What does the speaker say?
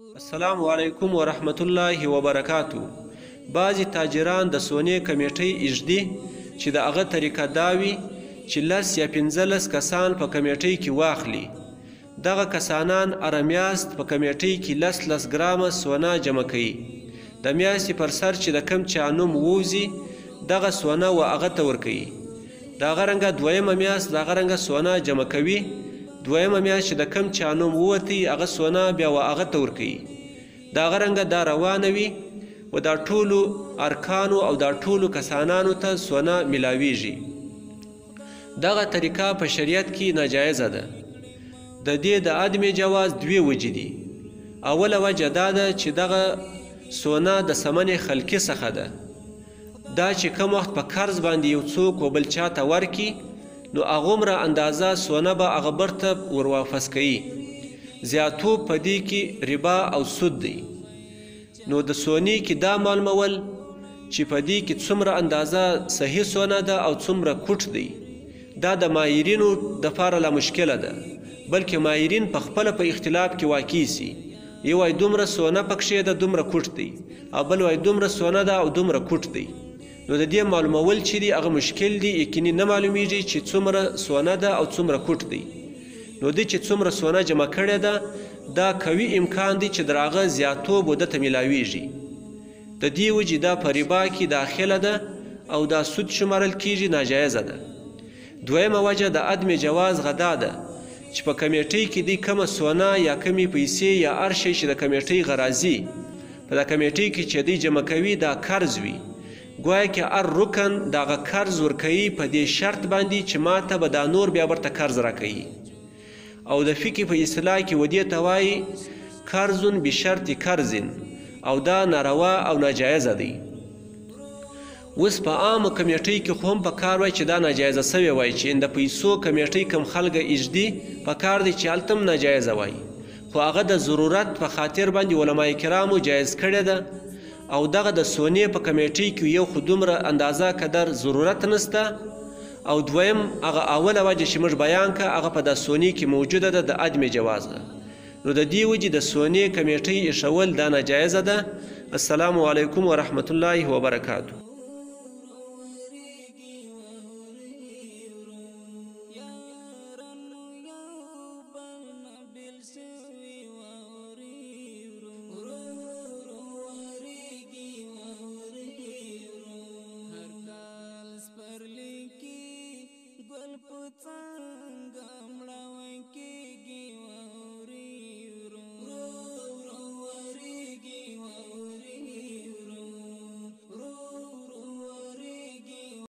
السلام علیکم ورحمت الله وبرکاتو. بعضی تاجران د سونې کمیټۍ ایږدي چې د هغه طریقه دا وي چې 10 یا 15 کسان په کمیټۍ کې واخلي. دغه کسانان هره میاشت په کمیټۍ کې 10 ګرامه سونه جمع کوي. د میاشتې پر سر چې د کم چا نوم ووځي دغه سونه و هغه ته ورکوي. د هغه رنګه دویمه میاشت د هغه رنګه سونه جمع کوي. دویمه میاشت چې د کم چا نوم ووتی هغه سونه بیا و هغه ته ورکوي. د هغه رنګه دا روانه وي و دا ټولو ارکانو او دا ټولو کسانانو ته سونه میلاویږي. دغه طریقه په شریعت کې ناجایزه ده. د دې د عدم جواز دوی وجې دي. اوله وجه دا ده چې دغه سونه د ثمن خلقي څخه ده. دا چې کوم وخت په قرض باندې یو څوک و بل چاته ورکي نو هغومره اندازه سونه به هغه برته ورواپس کوي. زیاتوب په دې کې ربا او سود دی. نو د سونې کې دا معلومول چې په دې کې څومره اندازه صحیح سونه ده او څومره کوټ دی دا د ماهرینو دپاره لا مشکله ده، بلکې ماهرین په خپله په اختلاف کې واقع سي. یو وایي دومره سونه پکښې ده دومره کوټ دی، او بل وایي دومره سونه ده او دومره کوټ دی. نو د دې معلومول چې دی هغه مشکل دی. یقیني نه معلومیږي چې څومره سونه ده او څومره کوټ دی. نو دی چې څومره سونه جمع کړې ده دا قوي امکان دی چې در هغه زیاتوب و ده ته میلاویږي. د دې وجې دا په ربا کې داخله ده او دا سود شمارل کیږي، ناجایزه ده. دویمه وجه د عدم جواز غدا ده چې په کمیټۍ کې دی کومه سونه یا کمې پیسې یا هر شی چې د کمیټۍ غرازي په د کمیټۍ کې چې دی جمع کوي دا قرض وي. گویا که هر رکن دغه قرض ورکوي په دې شرط باندې چې ماته به دا نور بیا برته قرض راکوي. او د فقه په اصطلاح کې و دې ته وایي قرض بشرط قرض، او دا ناروا او ناجایزه دی. اوس په عامو کمیټۍ کې خو هم په کار وای چې دا ناجایزه سوې وای چې د پیسو کمیټۍ کم خلکه ایږدي په کار دی چې هلته هم ناجایزه وای، خو هغه د ضرورت په خاطر باندې علمای کرامو جایز کړې ده. او دغه د سونې په کمیټۍ کې یو خو دومره اندازه قدر ضرورت نسته، او دویم هغه اوله وجه چې موږ بیان که هغه په د سونې کې موجوده ده د عدم جواز ده. نو د دې وجې د سونې کمیټۍ ایښول دا ناجایزه ده. السلام علیکم ورحمت الله وبرکاتو.